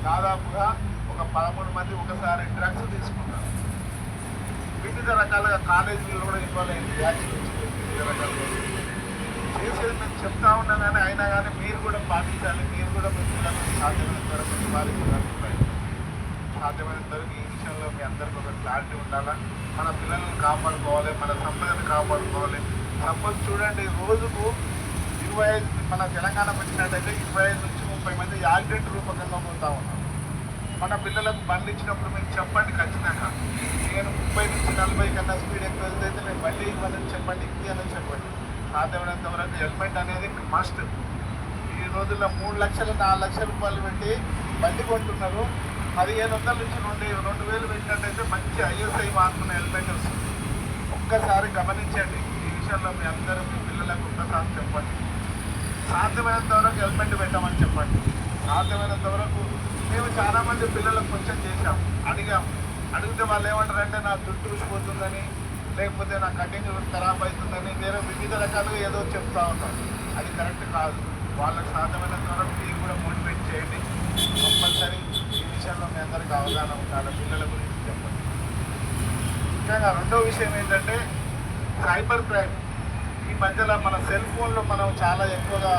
దాదాపుగా ఒక 13 మంది ఒకసారి డ్రగ్స్ తీసుకున్నారు. వివిధ రకాలుగా కాలేజీలు కూడా ఇన్వాల్వ్ అయింది. వ్యాక్సిన్ వివిధ రకాలుగా చేసేది మేము చెప్తా ఉన్నాం, కానీ అయినా కానీ మీరు కూడా పాటించాలి. మీరు కూడా మీ పిల్లలకు సాధ్యమైనంత వరకు నివారించాలి. సాధ్యమైనంత వరకు ఈ విషయంలో మీ అందరికీ ఒక క్లారిటీ ఉండాలా. మన పిల్లల్ని కాపాడుకోవాలి, మన సంపదను కాపాడుకోవాలి. సపోజ్ చూడండి, రోజుకు 25 మన తెలంగాణకు వచ్చినట్టయితే 25 నుంచి 30 మంది యాక్సిడెంట్ రూపకంగా పోతూ ఉన్నాం. మన పిల్లలకు బండి ఇచ్చినప్పుడు మీరు చెప్పండి ఖచ్చితంగా, నేను 30 నుంచి 40 కన్నా స్పీడ్ ఎక్కువ వెళ్తే నేను బండి ఇవ్వనని చెప్పండి, ఇవ్వనని చెప్పండి. సాధ్యమైనంత వరకు హెల్మెట్ అనేది మస్ట్. ఈ రోజుల్లో 3 లక్షలు 4 లక్షల రూపాయలు పెట్టి బండి కొంటున్నారు. 1500 నుంచి 2000 పెట్టినట్టయితే మంచి ISI మార్కున్న హెల్మెట్ వస్తుంది. ఒక్కసారి గమనించండి. ఈ విషయంలో మీ అందరూ మీ పిల్లలకు ఒక్కసారి చెప్పండి. సాధ్యమైనంత వరకు హెల్మెట్ పెట్టమని చెప్పండి. సాధ్యమైనంత వరకు మేము చాలామంది పిల్లలకు కొంచెం చేశాం, అడిగితే వాళ్ళు ఏమంటారంటే నా జుట్టు ఊసిపోతుందని, లేకపోతే నా కటింగ్ ఖరాబ్ అవుతుందని, వేరే వివిధ రకాలుగా ఏదో చెప్తా ఉన్నారు. అది కరెక్ట్ కాదు. వాళ్ళకి సాధ్యమైనంత వరకు మీరు కూడా మోటివేట్ చేయండి. కంపల్సరీ ఈ విషయంలో మీ అందరికీ అవగాహన ఉండాలి. పిల్లల గురించి చెప్పండి. ముఖ్యంగా రెండో విషయం ఏంటంటే సైబర్ క్రైమ్. ఈ మధ్యలో మన సెల్ ఫోన్లో మనం చాలా ఎక్కువగా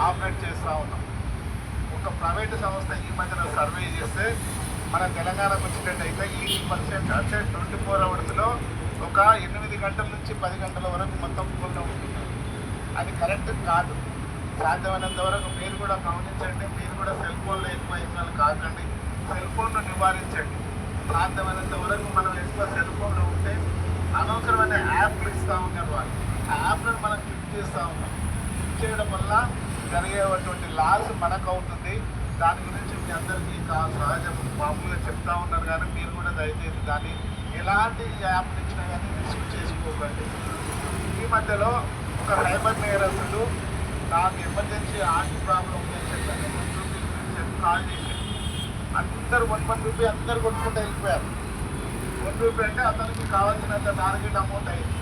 ఆపరేట్ చేస్తూ ఉన్నాం. ఒక ప్రైవేటు సంస్థ ఈ మధ్యన సర్వే చేస్తే మన తెలంగాణకు వచ్చినట్టయితే 80% అంటే 24 అవర్స్లో ఒక 8 గంటల నుంచి 10 గంటల వరకు మొత్తం ఫోన్లో ఉంటున్నారు. అది కరెక్ట్ కాదు. సాధ్యమైనంత వరకు మీరు కూడా గమనించండి. మీరు కూడా సెల్ ఫోన్లో ఎక్కువ ఇన్వాల్వ్ కాకండి. సెల్ ఫోన్ను నివారించండి. సాధ్యమైనంత వరకు మనం ఎక్కువ సెల్ ఫోన్లో ఉంటే అనవసరమైన యాప్లు ఇస్తూ ఉన్నారు వాళ్ళు. ఆ యాప్లను మనం క్లిక్ చేస్తూ ఉన్నాం. క్లిక్ చేయడం వల్ల జరిగేటువంటి లాస్ మనకు అవుతుంది. దాని గురించి మీ అందరికీ సహజం మామూలుగా చెప్తా ఉన్నారు, కానీ మీరు కూడా దయచేసి కానీ ఎలాంటి యాప్లు ఇచ్చినా కానీ రిస్క్ చేసుకోకండి. ఈ మధ్యలో ఒక సైబర్ నేరస్తుడు నాకు ఎమర్జెన్సీ హార్ట్ ప్రాబ్లం ఉందని చెప్పాను, కాల్ చేసి అందరు 1 రూపీ అందరు కొట్టుకుంటూ వెళ్ళిపోయారు. 1 రూపీ అంటే అతనికి కావాల్సినంత టార్గెట్ అమౌంట్ అయింది.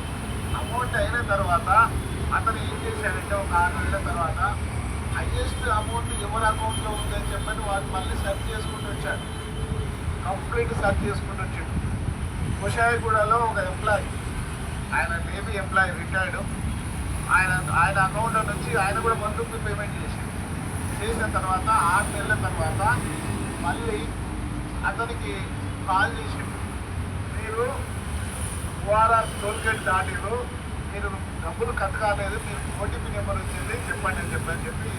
అమౌంట్ అయిన తర్వాత అతను ఏం చేశాడంటే ఒక 6 నెలల తర్వాత హైయెస్ట్ అమౌంట్ ఎవరి అకౌంట్లో ఉందని చెప్పని వాళ్ళు మళ్ళీ సెర్చ్ చేసుకుంటూ వచ్చాడు. కంప్లీట్ సెర్చ్ చేసుకుంటూ వచ్చాడు. కుషాయిగూడలో ఒక ఎంప్లాయీ, ఆయన మేబీ ఎంప్లాయీ రిటైర్డ్, ఆయన అకౌంట్లో నుంచి ఆయన కూడా 1 రూపీ పేమెంట్ చేసిన తర్వాత 6 నెలల తర్వాత మళ్ళీ అతనికి కాల్ చేసి మీరు ఓఆర్ఆర్ టోల్గేట్ దాటిరు, మీరు డబ్బులు కట్ కాలేదు, మీరు ఓటీపీ నెంబర్ వచ్చింది చెప్పండి అని చెప్పి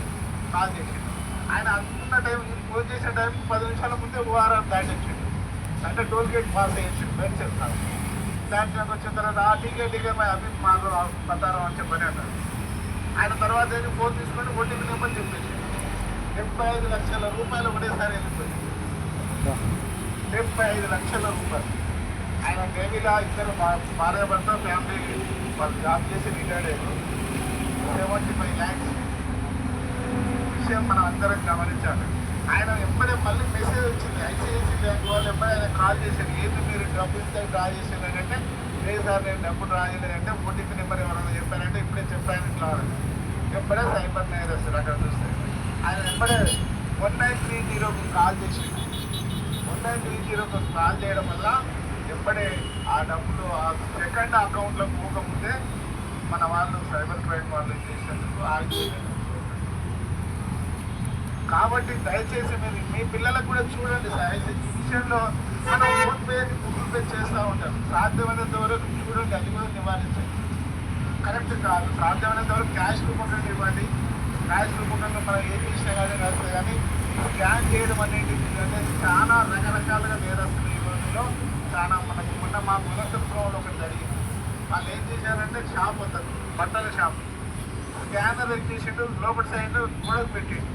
కాల్ చేసిండు. ఆయన అనుకున్న టైం ఫోన్ చేసే టైంకి 10 నిమిషాల ముందే ఓఆర్ఆర్ దాటించిండు. అంటే టోల్గేట్ పాస్ అయ్యింది బయట చెప్తాను. దాంట్లోకి వచ్చిన తర్వాత టీకే అవి మాకు పతారం అని చెప్పని అన్నారు. ఆయన తర్వాత ఏది ఫోన్ తీసుకొని ఓటీపీ నెంబర్ చెప్పేసి 75 లక్షల రూపాయలు ఒకటేసారి వెళ్ళిపోయింది. 75 లక్షల రూపాయలు. ఆయన నేవీలో ఇద్దరు భార్య భర్త ఫ్యామిలీ వాళ్ళు జాబ్ చేసి రిటైర్డ్ అయ్యారు. 75 lakhs. విషయం మనం అందరం గమనించాలి. ఆయన ఎప్పుడే మళ్ళీ మెసేజ్ వచ్చింది ఐసిఐసి బ్యాంక్ వాళ్ళు ఎప్పుడైనా ఆయన కాల్ చేశారు, ఏంటి మీరు డబ్బు ఇంత డ్రా చేసేదంటే లేదు సార్ నేను డబ్బు డ్రా చేయలేదంటే ఓటీపీ నెంబర్ ఎవరైనా చెప్పారంటే ఇప్పుడే చెప్పాను ఇట్లా ఎప్పుడే సైబర్ నేరస్తుడు అక్కడ చూస్తే ఆయన ఎప్పుడే 1930కు కాల్ చేసి 1930కు కాల్ చేయడం వల్ల ఎప్పుడే ఆ డబ్బులు ఆ సెకండ్ అకౌంట్లో పోకముందే మన వాళ్ళు సైబర్ క్రైమ్ వాళ్ళు చేసేందుకు ఆగిపోయారు. కాబట్టి దయచేసి మీరు మీ పిల్లలకు కూడా చూడండి. ఈ విషయంలో మనం ఫోన్పే గూగుల్ పే చేస్తూ ఉంటాం. సాధ్యమైనంత వరకు చూడండి, అది కూడా నివారించండి. కరెక్ట్ కాదు. సాధ్యమైనంత వరకు క్యాష్ రూపంగా ఇవ్వండి. క్యాష్ రూపంగా మనం ఏం చేసినా కానీ నడుస్తుంది. కానీ స్కాన్ చేయడం అనేది చాలా రకరకాలుగా నేరస్తులు ఈ రోజుల్లో చాలా మనకు మొన్న మా గుణసత్రంలో ఒకటి జరిగింది. వాళ్ళు ఏం చేశారంటే షాప్ వస్తారు, బట్టల షాప్, స్కానర్ ఎక్కేసిండు, లోపల సైడ్ గోడకు పెట్టిండు.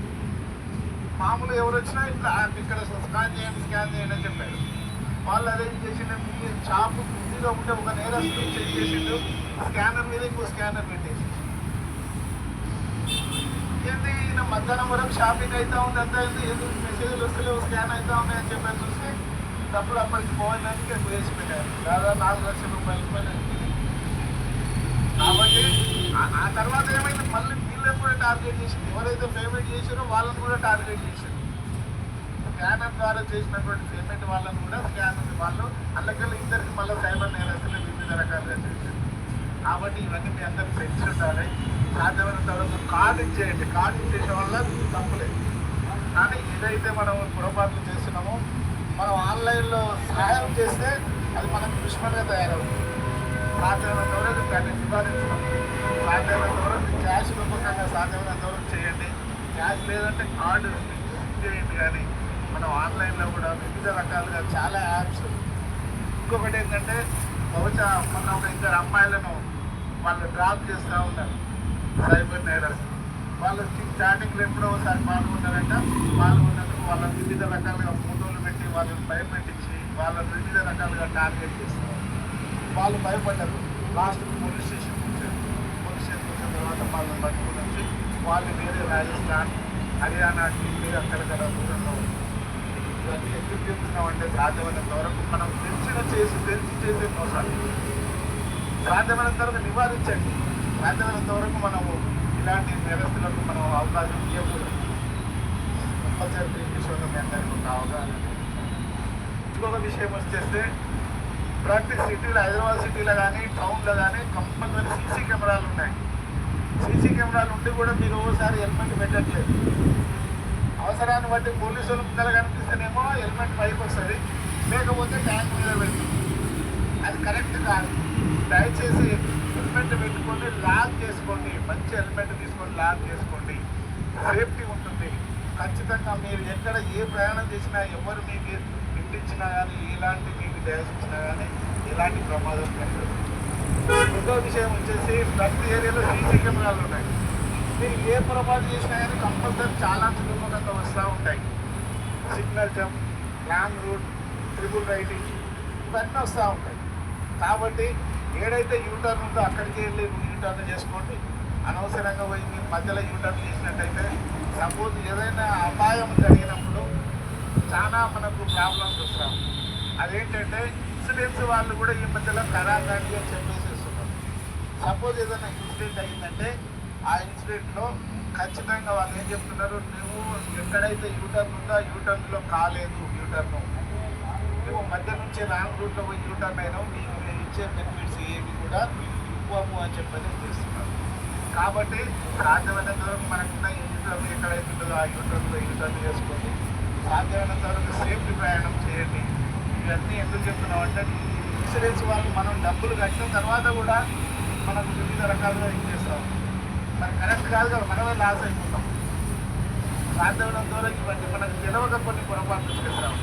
మామూలు ఎవరు వచ్చినా ఇట్లా ఇక్కడ స్కాన్ చేయండి అని చెప్పారు. వాళ్ళు అదే చేసిండు, మీ షాపు బిజీగా ఉంటే ఒక నేరస్తుడు చెక్ చేసిండు, స్కానర్ మీద ఇంకో స్కానర్ పెట్టేసి ఏంటి ఈయన మధ్యాహ్నం వరకు షాపింగ్ అవుతా ఉంది, అంతా ఎందుకు మెసేజ్లు వస్తలేవు, స్కాన్ అవుతా ఉన్నాయి అని చెప్పి చూస్తే డబ్బులు అప్పటికి పోవడానికి ఎక్కువ వేసి పెట్టారు. దాదాపు 4 లక్షల రూపాయలు పోయినాయి. కాబట్టి ఆ తర్వాత ఏమైంది, మళ్ళీ వీళ్ళని కూడా టార్గెట్ చేసింది. ఎవరైతే పేమెంట్ చేశారో వాళ్ళని కూడా టార్గెట్ చేశారు. స్కానర్ ద్వారా చేసినటువంటి పేమెంట్ వాళ్ళని కూడా స్కానర్ వాళ్ళు అందుకని ఇద్దరికి మళ్ళీ సైబర్ నేరస్తులు వివిధ రకాలుగా చేశారు. కాబట్టి ఇవన్నీ మీ అందరికి తెలిసి ఉండాలి. సాధ్యమైనంత వరకు కార్డు ఇచ్చేయండి. కార్డు ఇచ్చేసే వల్ల తప్పులేదు. కానీ ఏదైతే మనం పొరపాట్లు చేస్తున్నామో మనం ఆన్లైన్లో సహాయం చేస్తే అది మనకు దుష్మనిగా తయారవుతుంది. సాధ్యమైనంత వరకు దాన్ని నివారించడం, సాధ్యమైనంత వరకు క్యాష్ రూపకంగా సాధ్యమైనంత వరకు చేయండి. క్యాష్ లేదంటే కార్డు చేయండి. కానీ మనం ఆన్లైన్లో కూడా వివిధ రకాలుగా చాలా యాప్స్. ఇంకొకటి ఏంటంటే బహుశా మొన్న ఒక ఇద్దరు అమ్మాయిలను వాళ్ళు డ్రాప్ చేస్తూ ఉన్నారు సైబర్ నేరస్. వాళ్ళు స్టార్టింగ్లో ఎప్పుడో ఒకసారి పాల్గొన్నారంట. పాల్గొన్నందుకు వాళ్ళని వివిధ రకాలుగా ఫోటోలు పెట్టి వాళ్ళని భయపెట్టించి వాళ్ళని వివిధ రకాలుగా టార్గెట్ చేస్తారు. వాళ్ళు భయపడ్డారు. లాస్ట్ పోలీస్ స్టేషన్కి వచ్చారు. పోలీస్ స్టేషన్కి వచ్చిన తర్వాత వాళ్ళని పట్టుకుని వచ్చి వాళ్ళు వేరే రాజస్థాన్, హర్యానా, ఢిల్లీ అక్కడక్కడ దూరంలో ఇవన్నీ ఎందుకు చెప్తున్నామంటే సాధ్యమైనంత వరకు మనం తెలిసి చేసే మోసాలు సాధ్యమైనంత వరకు నివారించండి. సాధ్యమైనంత వరకు మనము ఇలాంటి నేరస్తులకు మనం అవకాశం ఇవ్వకూడదు. కంపల్సరీ ఈ విషయంలో మీ అందరికీ ఒక అవగాహన. ఇంకొక విషయం వచ్చేస్తే ప్రతి సిటీలో, హైదరాబాద్ సిటీలో కానీ టౌన్లో కానీ కంపల్సరీ సీసీ కెమెరాలు ఉన్నాయి. సీసీ కెమెరాలు ఉండి కూడా మీరు ఓసారి హెల్మెట్ పెట్టట్లేదు. అవసరాన్ని బట్టి పోలీసులు ముందర కనిపిస్తేనేమో హెల్మెట్ పైకి వస్తుంది, లేకపోతే ట్యాంక్ మీద పెడుతుంది. అది కరెక్ట్ కాదు. దయచేసి హెల్మెట్ పెట్టుకొని లాక్ చేసుకోండి. మంచి హెల్మెట్ తీసుకొని లాక్ చేసుకోండి. సేఫ్టీ ఉంటుంది. ఖచ్చితంగా మీరు ఎక్కడ ఏ ప్రయాణం చేసినా ఎవరు మీకు ఇంటిచ్చినా కానీ ఎలాంటి మీకు డ్యాష్ ఇచ్చినా కానీ ఎలాంటి ప్రమాదం కలగదు. ఇంకో విషయం వచ్చేసి ప్రతి ఏరియాలో సీసీ కెమెరాలు ఉన్నాయి. మీరు ఏ పొరపాటు చేసినా కానీ కంపల్సరీ చాలా సులభంగా వస్తూ ఉంటాయి. Signal jump, long route, triple riding ఇవన్నీ వస్తూ ఉంటాయి. కాబట్టి ఏడైతే యూటర్న్ ఉందో అక్కడికి వెళ్ళి యూటర్న్ చేసుకోండి. అనవసరంగా పోయి మీరు మధ్యలో యూటర్న్ చేసినట్టయితే సపోజ్ ఏదైనా అపాయం జరిగినప్పుడు చాలా మనకు ప్రాబ్లమ్స్ వస్తాం. అదేంటంటే ఇన్సూరెన్స్ వాళ్ళు కూడా ఈ మధ్యలో కరాగాడిగా చెప్పేసేస్తున్నారు. సపోజ్ ఏదైనా ఇన్సిడెంట్ అయిందంటే ఆ ఇన్సిడెంట్లో ఖచ్చితంగా వాళ్ళు ఏం చెప్తున్నారు, నువ్వు ఎక్కడైతే యూటర్న్ ఉందో ఆ యూటర్న్లో కాలేదు, యూటర్న్ నువ్వు మధ్య నుంచి రాంగ్ రూట్లో పోయి యూటర్న్ అయినావు, నీకు నేను ఇచ్చే బెనిఫిట్స్ ఏవి కూడా ఇవ్వము అని చెప్పని చేస్తున్నారు. కాబట్టి సాధ్యమైనంత వరకు మనకున్న యూటర్న్ ఎక్కడైతే ఉంటుందో ఆ యూటర్న్లో యూటర్న్ చేసుకోండి. సాధ్యమైనంత వరకు సేఫ్టీ ప్రయాణం చేయండి. ఇవన్నీ ఎందుకు చెప్తున్నాం అంటే ఇన్సూరెన్స్ వాళ్ళు మనం డబ్బులు కట్టిన తర్వాత కూడా మనకు వివిధ రకాలుగా ఇచ్చేస్తాం. మరి కరెక్ట్ కాదు కదా, మనమే లాస్ అయిపోతాం. సాధ్యమైనంత వరకు ఇవన్నీ మనకు తెలవక కొన్ని పొరపాట్లు చేస్తాం.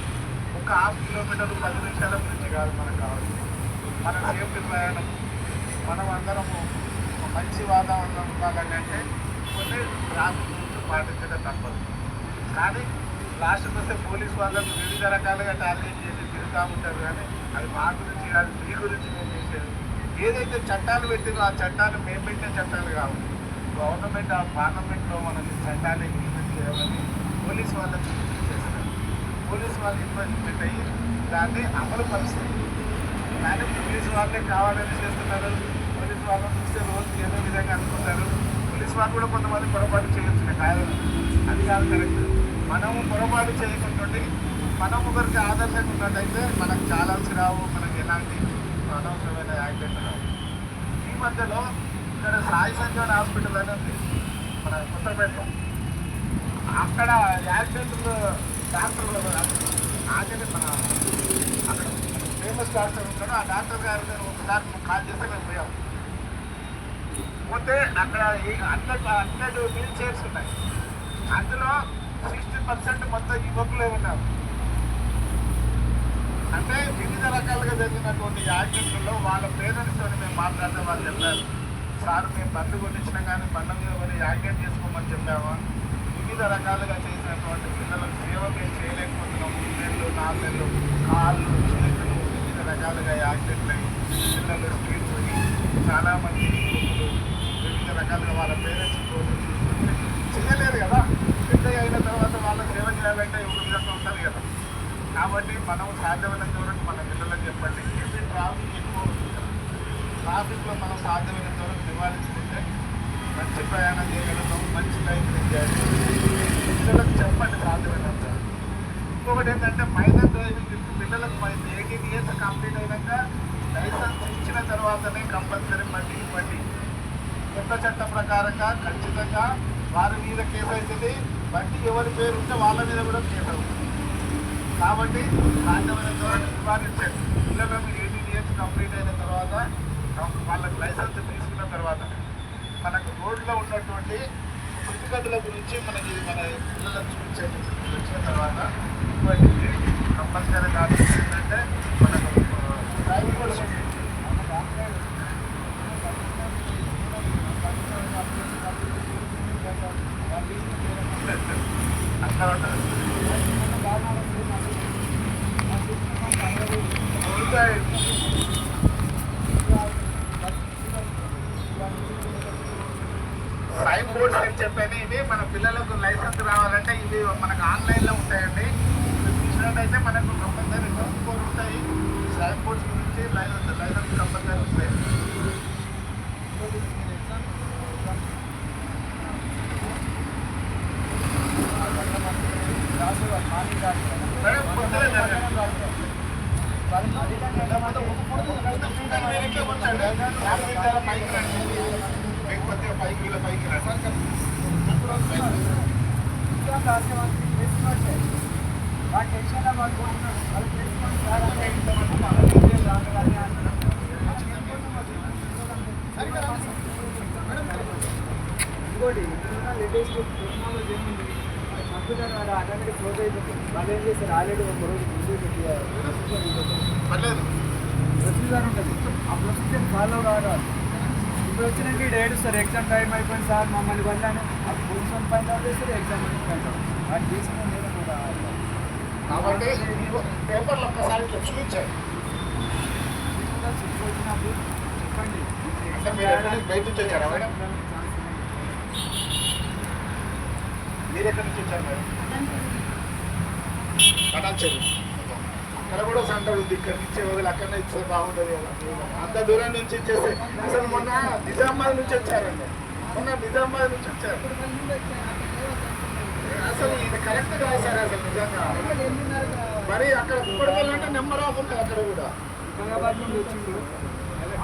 ఒక 1/2 కిలోమీటర్లు 10 నిమిషాల గురించి కాదు మనకు కావాలి. మన సేఫ్టీ ప్రయాణం మనం అందరము మంచి వాతావరణం ఉండాలంటే కొన్ని ట్రాఫిక్ రూల్స్ పాటించడం తప్పదు. కానీ లాస్ట్కి వస్తే పోలీస్ వాళ్ళకు వివిధ రకాలుగా టార్గెట్ చేసి తిరుగుతూ ఉంటారు. కానీ అది మా గురించి కాదు, మీ గురించి మేము చేసేది. ఏదైతే చట్టాలు పెట్టిందో ఆ చట్టాలు మేము పెట్టే చట్టాలు కావు. గవర్నమెంట్ ఆ పార్లమెంట్లో మనకి చట్టాలు ఇంప్లిమెంట్ చేయాలని పోలీస్ వాళ్ళకి చేస్తారు. పోలీస్ వాళ్ళు ఇన్వెస్ట్మెంట్ అయ్యి దాన్ని అమలు పరుస్తారు. కానీ పోలీసు వాళ్ళే కావాలని చేస్తున్నారు. పోలీసు వాళ్ళని చూస్తే రోజుకి ఏదో విధంగా అనుకుంటారు. పోలీసు వాళ్ళు కూడా కొంతమంది పొరపాటు చేయొచ్చు కాదు, అది కాదు కరెక్ట్. మనము పొరపాటు చేయకుంటుండి మనం ఒకరికి ఆదర్శంగా ఉన్నట్టయితే మనకు చాలాన్స్ రావు, మనకి ఎలాంటి అనవసరమైన యాక్సిడెంట్ రావు. ఈ మధ్యలో ఇక్కడ సాయి సంజీవన్ హాస్పిటల్ అని ఉంది మన కొత్తపేటలో. అక్కడ యాక్సిడెంట్లు డాక్టర్ ఆచరణ మన అక్కడ ఫేమస్ డాక్టర్ ఉంటాడు. ఆ డాక్టర్ గారు నేను ఒకసారి కాల్ చేస్తే మేము పోయాం. పోతే అక్కడ 100 వీల్ చైర్స్ ఉన్నాయి. అందులో 60% మొత్తం యువకులే ఉన్నారు. అంటే వివిధ రకాలుగా జరిగినటువంటి యాక్సిడెంట్లలో వాళ్ళ పేరెంట్స్తో మేము మాట్లాడితే వాళ్ళు చెప్పారు, సార్ మేము బండ్లు కొట్టించినాం కానీ బండ్ల మీద మరి యాక్సిడెంట్ చేసుకోమని చెప్పామా. వివిధ రకాలుగా చేసినటువంటి పిల్లలకు సేవ మేము చేయలేకపోతున్నాం. 3 నెలలు 4 నెలలు కాళ్ళు చేతులు వివిధ రకాలుగా యాక్సిడెంట్ అయ్యి పిల్లలు స్పీడ్ పోయి చాలామంది యువకులు వివిధ రకాలుగా వాళ్ళ పేరెంట్స్ చేయలేరు కదా. పెద్ద అయిన తర్వాత వాళ్ళ సేవ చేయాలంటే ఒక విధంగా ఉంటుంది కదా. కాబట్టి మనం సాధ్యమైనంత వరకు మన పిల్లలకు చెప్పండి. ఇది ట్రాఫిక్ ఎక్కువ ఉంటుంది. ట్రాఫిక్లో మనం సాధ్యమైనంత వరకు నివారించుకుంటే మంచి ప్రయాణం చేయగలుగుతాం, మంచి లైఫ్ ఎంజాయ్ చేయాలి. పిల్లలకు చెప్పండి సాధ్యమైనంత. ఇంకో ఇంకోటి ఏంటంటే మైనర్ డ్రైవింగ్ పిల్లలకు 18 ఇయర్స్ కంప్లీట్ అయినాక లైసెన్స్ ఇచ్చిన తర్వాతనే కంపల్సరీ బండి ఇవ్వండి. కొత్త చట్ట ప్రకారంగా ఖచ్చితంగా వారి మీద కేసు అవుతుంది. బండి ఎవరి పేరు ఉంటే వాళ్ళ మీద కూడా కేసు అవుతుంది. కాబట్టి సాధ్యమైన ద్వారా నివారించండి. పిల్లలు 18 ఇయర్స్ కంప్లీట్ అయిన తర్వాత వాళ్ళకి లైసెన్స్ తీసుకున్న తర్వాత మనకు రోడ్లో ఉన్నటువంటి స్థితిగతుల గురించి మనకి మన పిల్లలకు చూపించండి. వచ్చిన తర్వాత ఇటువంటి కంపల్సరీ కాదు ఏంటంటే మనకు డ్రైవింగ్ కూడా అట్లా ఉంటుంది. సైన్ బోర్డ్స్ అని చెప్పని ఇవి మన పిల్లలకు లైసెన్స్ రావాలంటే ఇవి మనకు ఆన్లైన్లో ఉంటాయండి. ఇవి చూసినట్టయితే మనకు కంపల్సరీ బోర్డు ఉంటాయి. సైన్ బోర్డ్స్ గురించి లైసెన్స్ కంపల్సరీ ఉంటాయి. ఇంకోటి ఇప్పుడున్న లేటెస్ట్ టెక్నాలజీ ఏముంది, కంప్యూటర్ ఆటోమేటిక్ క్లోజ్ అయిపోతుంది. వాళ్ళు ఏం చేస్తారు, ఆల్రెడీ ఒక రోజు ముందు ప్రొసీజర్ ఉంటుంది. ఆ ప్రొసీజర్ ఫాలో కావాలి. ఇప్పుడు వచ్చినాక ఇక్కడ ఏడుస్తారు, ఎగ్జామ్ టైం అయిపోయింది సార్ మమ్మల్ని వల్లాను. ఆ పోలీసు ఫైన్ అవుట్ చేస్తారు, ఎగ్జామ్ ఫైన్ అవుట్. అది తీసుకుని నేను కూడా కాబట్టి పేపర్లు ఒక్కసారి ఇట్లా చూపించారు. వచ్చినప్పుడు చెప్పండి. అంటే మీరు ఎక్కడి నుంచి బయట నుంచి వచ్చారా మేడం? మీరు ఎక్కడి నుంచి వచ్చారు మేడం? కటాచెరు. అక్కడ కూడా సెంటర్ ఉంది. ఇక్కడ నుంచి వదిలి అక్కడనే ఇస్తే బాగుంటుంది కదా. అంత దూరం నుంచి ఇచ్చేస్తే అసలు మొన్న నిజామాబాద్ నుంచి వచ్చారండి. నిజామాబాద్ నుంచి వచ్చారు. అసలు ఇది కరెక్ట్ కాదు సార్. అసలు నిజంగా మరి అక్కడ కుప్పడిపోవాలంటే నెంబర్ ఆఫ్ ఉంటుంది. అక్కడ కూడా నిజామాబాద్ నుండి వచ్చిండు.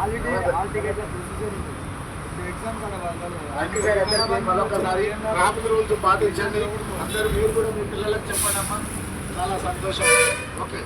ఆల్రెడీ ఆల్ టికెట్ ప్రొసీజర్ ఉంటుంది. ఎగ్జామ్ కూడా థ్యాంక్ యూ సార్. అందరికీ మరొకసారి ట్రాఫిక్ రూల్స్ పాటించండి. అందరూ మీరు కూడా మీ పిల్లలకు చెప్పండి అమ్మా. చాలా సంతోషం. ఓకే.